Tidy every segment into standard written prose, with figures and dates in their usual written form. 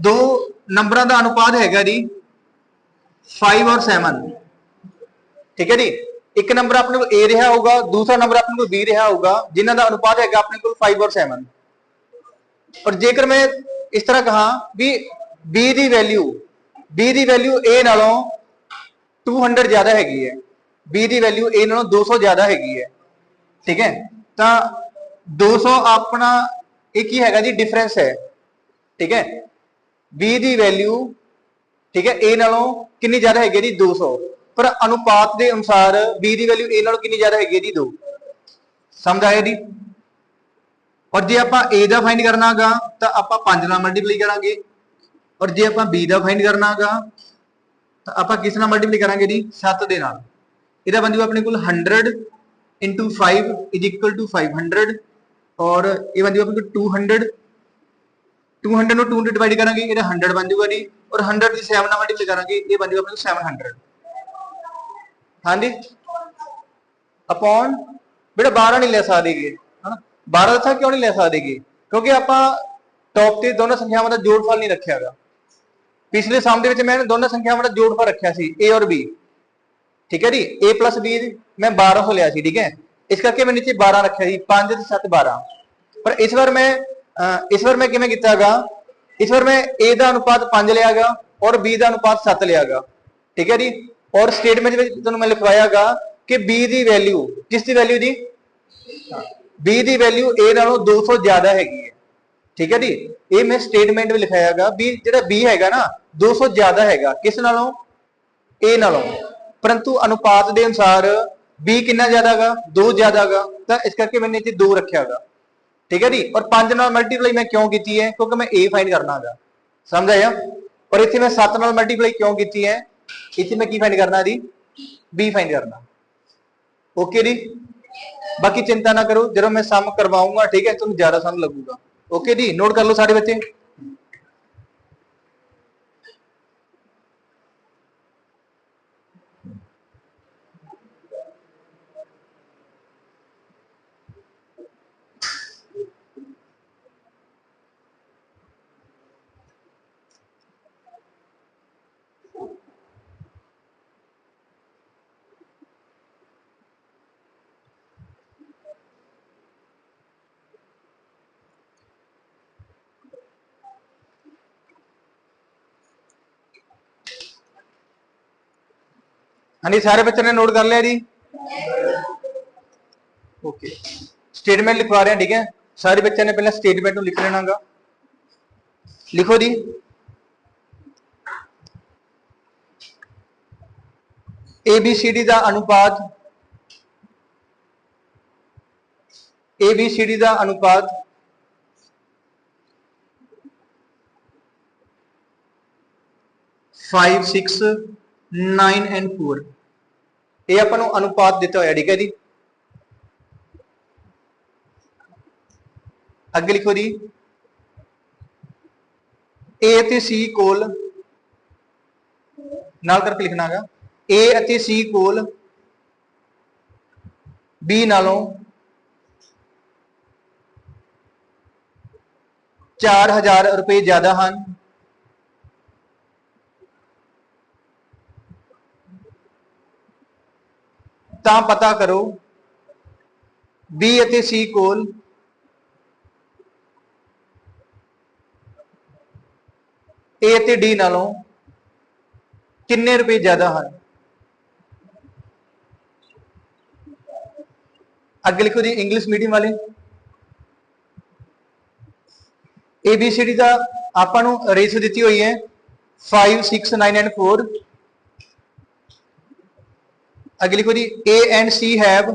दो नंबरों का अनुपात है जी 5 और 7। ठीक है जी, एक नंबर अपने को ए रहा होगा, दूसरा नंबर अपने को बी रहा होगा, जिन्हों का अनुपात है अपने को 5 और 7। और जेकर मैं इस तरह कहा भी बी की वैल्यू ए नालों 200 ज्यादा हैगी है, बी की वैल्यू ए नालों 200 ज्यादा हैगी है। ठीक है, तो 200 अपना एक ही हैगा जी डिफरेंस है। ठीक है, बी की वैल्यू ठीक है ए नालों कितनी ज्यादा हैगी जी 200, पर अनुपात के अनुसार बी की वैल्यू ए नालों कितनी ज्यादा हैगी जी 2। समझ आया जी। और जे आप ए का फाइंड करना गा तो आप 5 नाल मल्टीप्लाई करांगे, और जे आप बी का फाइंड करना गा तो आप किस नाल मल्टीप्लाई करांगे जी 7 दे नाल। इहदा बन जाऊगा अपने को 100 इंटू 5 इज इक्वल टू 500, और ये बन जाऊगा अपने को 200 200 200 डिवाइड करांगे ये 100 बन जाऊगा जी, और 100 की 7 नाल मल्टीप्लाई करांगे ये बन जाऊगा अपने को 700। हाँ जी, अपॉन बेटा 12 नहीं ले सकते है ना, 12 दसा क्यों नहीं ले सकते, क्योंकि आप टॉप से दोनों संख्यावां का जोड़फल नहीं रखा गा। पिछले सम के मैं दोनों संख्यावां का जोड़फल रखा सी ए और बी। ठीक है जी, ए प्लस बी मैं 1200 लिया सी। ठीक है, इस करके मैं नीचे 12 रखा सी, 5 ते 7 12। पर इस बार मैं किवें कीता गा, इस बार मैं ए का अनुपात 5 लिया गा और बी का अनुपात 7 लिया गा। ठीक है जी, और स्टेटमेंट में तुहानूं मैं लिखवाया गा कि बी की वैल्यू किसकी वैल्यू जी, बी की वैल्यू ए नालों 200 ज्यादा हैगी है। ठीक है जी, ये मैं स्टेटमेंट में लिखाया गा बी जेड़ा बी हैगा ना 200 ज्यादा हैगा किस नालों, ए नालों, परंतु अनुपात के अनुसार बी कितना ज्यादा गा 2 ज्यादा गा, तो इस करके मैंने इत्थे 2 रखा गा। ठीक है जी, और 5 नाल मल्टीप्लाई मैं क्यों की है, क्योंकि मैं ए फाइंड करना गा। समझ आया। और इत्थे मैं 7 नाल मल्टीप्लाई क्यों की है, इत्थे मैं की फाइंड करना जी बी फाइंड करना। ओके जी, बाकी चिंता ना करो, जब मैं सम करवाऊंगा ठीक है तुम ज्यादा सम लगूगा। ओके जी, नोट कर लो सारे बच्चे। हाँ जी, सारे बच्चों ने नोट कर लिया जी। ओके, स्टेटमेंट लिखवा रहे हैं। ठीक है, सारे बच्चों ने पहले स्टेटमेंट लिख लेना गा। लिखो जी, ABCD का अनुपात, ABCD का अनुपात 5 6 9 एंड 4, ये अपन अनुपात दिता होया। ठीक है जी, अगे लिखो जी ए ते सी कोल नाल करके लिखना है, ए अते सी कोल बी नालों 4000 रुपए ज्यादा हैं, ता पता करो बी अते सी कोल ए अते डी नालों किन्ने रुपए ज्यादा हैं। अगे लिखो जी इंग्लिश मीडियम वाले, ABCD का आपां नूं रेशो दी हुई है 5 6 9 एंड 4। अगे लिखो जी A and C have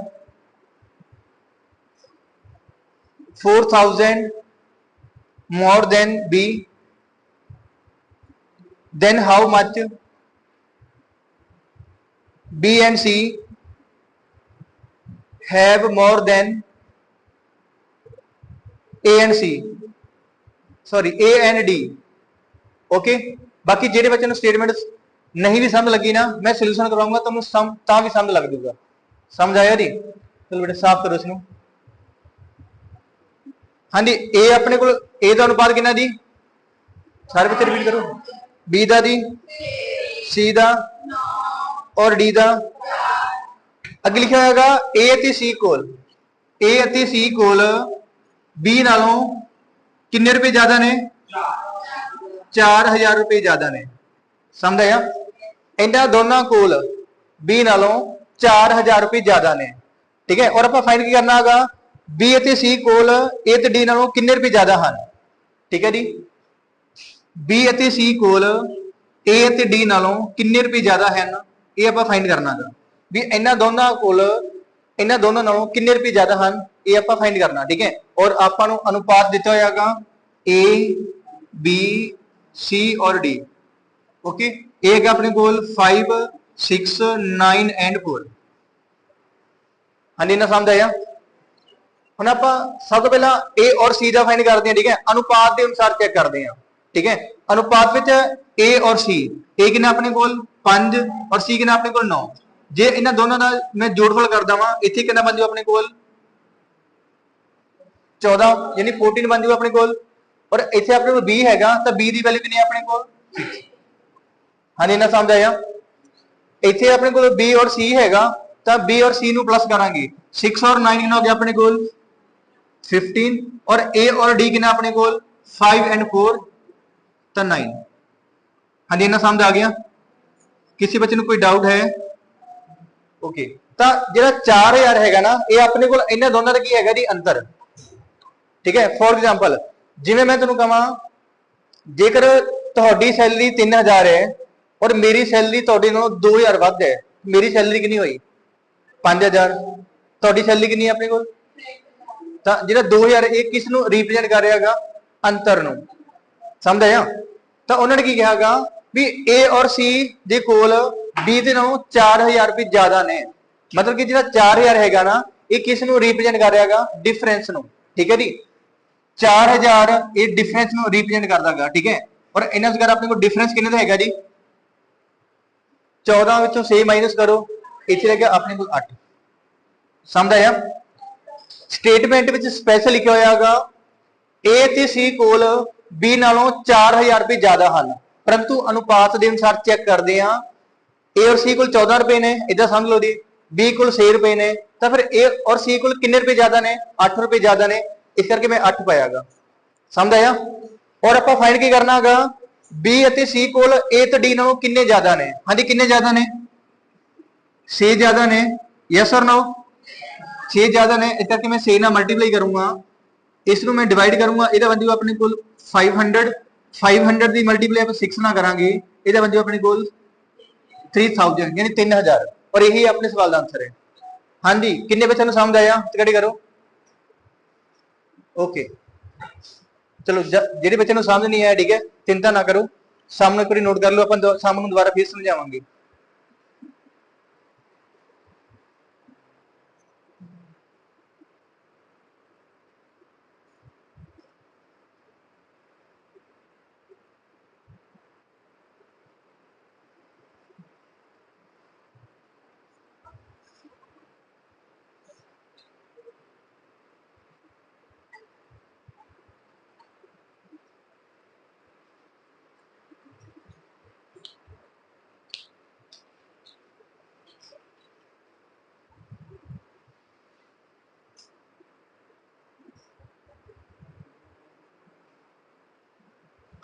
4000 more than B, then how much B and C have more than A and C, sorry A and D। Okay, बाकी जेडे बच्चों स्टेटमेंट नहीं भी समझ लगी ना, मैं सोल्यूशन करवाऊंगा तो ता भी समझ लग जाऊगा। समझ आया जी। चलो बेटे साफ करो इसनूं। हाँ जी, ए अपने को ए का अनुपात कितना जी सारे बच्चे रिपीट करो। बी दा दी, सी दा और डी दा। अगे लिखा होगा ए ते सी कोल, ए ते सी कोल बी नालों किन्ने रुपए ज्यादा ने? 4000 रुपए ज्यादा ने। समझ आया? इन्हां दोनों कोल बी नालों 4000 रुपए ज्यादा ने। ठीक है, और आप फाइंड की करना होगा बी ते सी कोल ए ते डी नालों किन्ने रुपए ज्यादा हैं। ठीक है जी, बी ते सी कोल ए ते डी नालों किन्ने रुपए ज्यादा हैं, ये आप फाइंड करना है भी इन्हां दोनों कोल इन्हां दोनों नालों किन्ने रुपए ज्यादा हैं, ये आप फाइंड करना। ठीक है, और आपां नूं अनुपात दिता होयागा ए बी सी और डी। ओके, ए है अपने कोल 5 6 9 एंड 4। हाँ जी, ना समझ आया? हुण आपां सब तो पहला ए और सी का फाइंड करते हैं। ठीक है, अनुपात के अनुसार चेक करते हैं। ठीक है, अनुपात विच ए और सी, ए कितना अपने कोल 5 और सी कितना अपने कोल 9। जे इन्हां दोनों का मैं जोड़फल करदा वां, इत्थे कितना बन जाऊ अपने कोल 14, यानी 14 बन जाऊ अपने कोल। और इत्थे अपने कोल बी हैगा तो बी की वैल्यू कितनी अपने कोल 6। हाँ जी, ना समझ आया? इत्थे अपने कोल बी और सी हैगा तो बी और सी नूं प्लस करांगे, 6 और 9 कितना हो गया अपने कोल 15। और ए और डी कितना अपने कोल 5 एंड 4 तो 9। हाँ जी, ना समझ आ गया? किसी बच्चे कोई डाउट है? ओके, तो जो 4000 है ना, ये अपने को इन्हां दोनों का की है जी अंतर। ठीक है, फॉर एग्जाम्पल जिवें मैं तुहानूं कहां जेकर तुहाडी सैलरी 3000 है और मेरी सैलरी तुहाडे नालों 2000 वध है, मेरी सैलरी कितनी हुई 5000, तुहाडी सैलरी कितनी है अपने कोल? तो जो 2000 ये किस नूं रिप्रेजेंट कर रहा है? अंतर नूं। समझ आया? तो उन्होंने की कहा भी ए और सी दे कोल बी दे नालों 4000 रुपए ज्यादा ने। मतलब कि जो 4000 है ना, ये किस नूं रिप्रेजेंट कर रहा है? डिफरेंस नूं। ठीक है जी, 4000 ये डिफरेंस नूं रिप्रेजेंट करता है। ठीक है, और इन्हां विच अपने को डिफरेंस किन्ने दा हैगा जी 14 विचों 6 माइनस करो, इत्थे रह गया अपने को 8। समझ आया? स्टेटमेंट विच स्पेशल लिखा होयागा ए ते सी कोल बी नालों 4000 रुपए ज्यादा हैं, परंतु अनुपात के अनुसार चेक करते हैं ए और सी को 14 रुपए ने, इधर समझ लो जी, बी को 6 रुपए ने, तो फिर ए और सी को कितने रुपए ज्यादा ने? 8 रुपए ज्यादा ने, इस करके मैं 8 पायागा। समझ आया? और आप फाइंड की करना है बी और सी को ए तो डी नालों कितने ज्यादा ने? हाँ जी, कितने ज्यादा ने? 6 ज्यादा ने। यस और नो? 6 ज्यादा ने, इस करके मैं 6 ना मल्टीप्लाई करूंगा, इसनूं मैं डिवाइड करूंगा, इहदा बन जाऊ अपने कोल 500। 500 की मल्टीप्लाई आप 6 ना करांगे, इहदा बन जाऊ अपने कोल 3000, यानी 3000। और यही अपने सवाल का आंसर है। हाँ जी, किन्ने बच्चों को समझ आया? कड़ी करो। ओके, चलो जेडे बच्चे समझ नहीं आया, ठीक है, चिंता ना करो, सामने एक बार नोट कर लो, अपन सामने दोबारा फिर समझावांगे।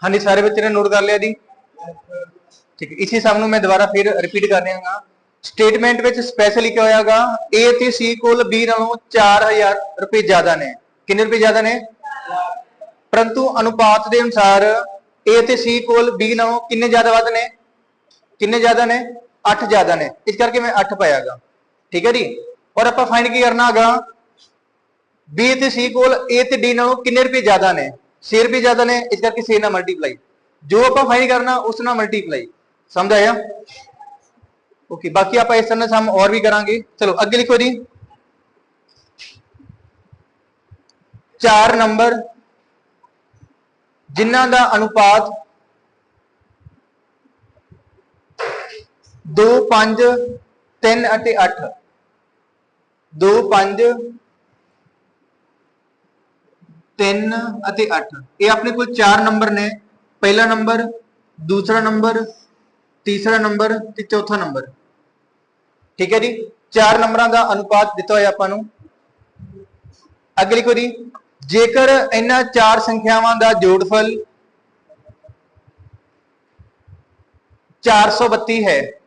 हाँ जी, सारे बच्चे ने नोट कर लिया जी? ठीक है, इसी सब मैं दोबारा फिर रिपीट कर रहा। स्टेटमेंट में स्पेशल लिखा होयागा ए ते सी कोल बी नालों 4000 रुपए ज्यादा ने। कितने रुपए ज्यादा ने? परंतु अनुपात के अनुसार ए ते सी कोल बी नालों कितने ज्यादा वध ने? कितने ज्यादा ने? 8 ज्यादा ने, इस करके मैं 8 पायागा। ठीक है जी, और आप फाइंड की करना है बी ते सी कोल ए ते डी नालों कितने रुपए ज्यादा ने? 6 रुपए ज्यादा ने, इस करके 6 ना मल्टीप्लाई, जो आप फाइंड करना उस ना मल्टीप्लाई। समझ आया? ओके, बाकी आप इस तरह से हम और भी करांगे। चलो अगे लिखो जी, 4 नंबर जिन्हां दा अनुपात 2 5 3 ਅਤੇ 8 2 5 3 ਅਤੇ 8 ਇਹ ਆਪਣੇ ਕੋਲ 4 ਨੰਬਰ ਨੇ, पहला नंबर, दूसरा नंबर, तीसरा नंबर ते चौथा नंबर। ठीक है जी, 4 नंबरों का अनुपात दिता होया आपां नूं। अगे लिखो जी, जेकर इन्हां 4 संख्यावां का जोड़फल 432 है,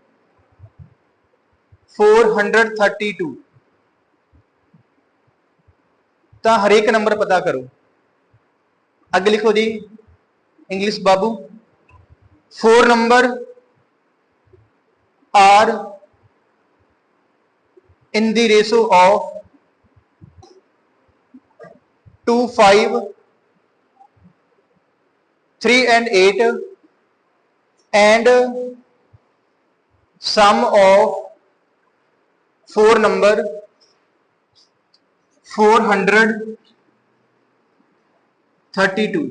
432, तो हरेक नंबर पता करो। अगे लिखो जी, इंग्लिश बाबू, 4 number are in the ratio of 2, 5, 3 and 8 and sum of 4 number 432।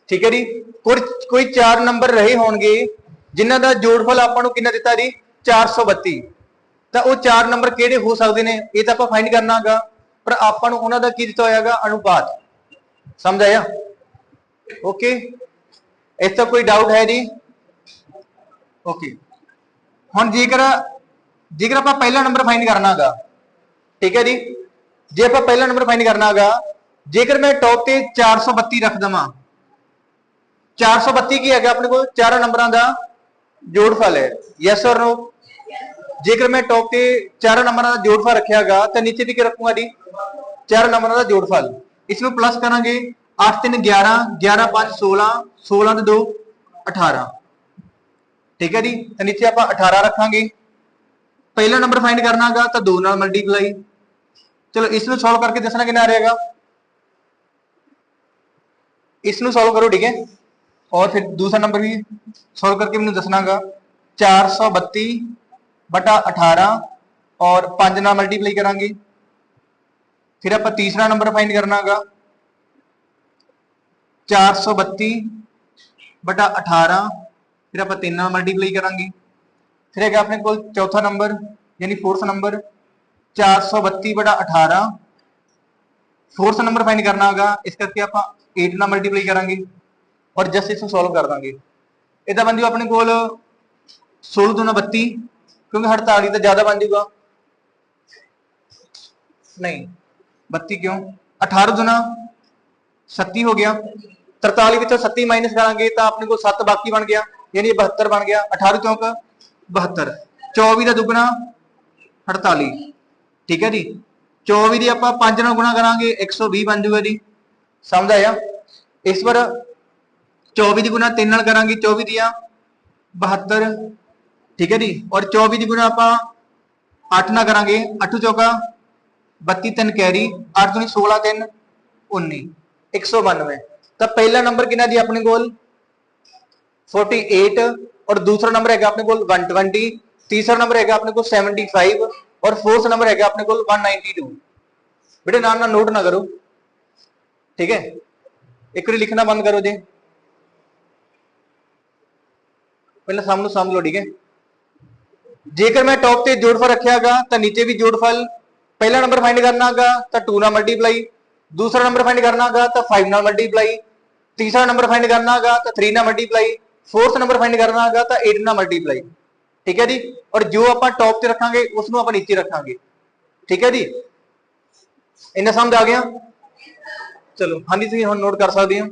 ठीक है जी, कोई 4 नंबर रहे होंगे जिन्हां दा जोड़फल आपां नूं कितना दिता जी 432, तो वो 4 नंबर किहड़े हो सकते हैं ये तो आपां फाइंड करना है, पर आपां नूं उन्हां दा की दिता होया अनुपात। समझ आया? ओके, इस तो कोई डाउट है जी? ओके, हुण जेकर आपां पहला नंबर फाइंड करना है, ठीक है जी, जे आपां पहला नंबर फाइंड करना है, जेकर मैं टॉप ते 432 रख देवां, 432 की है अपने को 4 नंबरों का जोड़फल है, यस और नो? जेकर मैं टॉप के 4 नंबरों का जोड़फल रखेगा तो नीचे भी क्या रखूंगा जी 4 नंबरों का जोड़फल। इसमें प्लस करेंगे 8 3 11, 11 5 16, 16 2 18। ठीक है जी, तो नीचे आप 18 रखांगे। पहला नंबर फाइंड करना है तो 2 नाल मल्टीप्लाई। चलो इसमें सॉल्व करके दसना कितना रहेगा, इसमें सॉल्व करो। ठीक है, और फिर दूसरा नंबर भी सॉल्व करके मैंने दसनागा 432 बटा 18 और 5 नाल मल्टीप्लाई करांगे। फिर आप तीसरा नंबर फाइंड करना है 432 बटा 18, फिर आप 3 नाल मल्टीप्लाई करांगे। फिर है अपने को चौथा नंबर यानी फोर्थ नंबर 432 बटा 18, फोर्थ नंबर फाइंड करना है, इस करके आप 8 नाल मल्टीप्लाई करांगे और जस्ट इसको सॉल्व कर देंगे। इदा बन जू अपने को 16 दूना 32, क्योंकि 48 तो ज्यादा बन जूगा, नहीं 32 क्यों, 18 दूना 37 हो गया, 43 भी 37 माइनस करांगे तो अपने को 7 बाकी बन गया, यानी 72 बन गया। 18 चौक 72, 24 का दुगना 48। ठीक है जी, 24 की आप 5 नाल गुणा करांगे 120 बन जूगा जी। समझ आया? इस पर 24 की गुणा 3 नाल करांगे 24 दिया 72। ठीक है जी, और 24 की गुणा आप 8 ना करांगे 8 चौका 32 3 कैरी 8 दूनी 16 3 19, 192। तो पहला नंबर कितना जी अपने को 48 और दूसरा नंबर है अपने को 120, तीसरा नंबर है अपने को 75 और फोर्थ नंबर है अपने को 192। बेटे नाम ना नोट ना करो, ठीक है, एक बार लिखना बंद करो जी, पहले सामने समझ लो। ठीक है, जेकर मैं टॉप ते जोड़फल रखेगा तो नीचे भी जोड़फल। पहला नंबर फाइंड करना है तो 2 ना मल्टीप्लाई, दूसरा नंबर फाइंड करना है तो 5 ना मल्टीप्लाई, तीसरा नंबर फाइंड करना है तो 3 ना मल्टीप्लाई, फोर्थ नंबर फाइंड करना है तो 8 ना मल्टीप्लाई। ठीक है जी, और जो आप टॉप ते रखांगे उसको आप नीचे रखांगे। ठीक है जी, इन्ना समझ आ गया? चलो हाँ जी, तुम नोट कर सकते हो।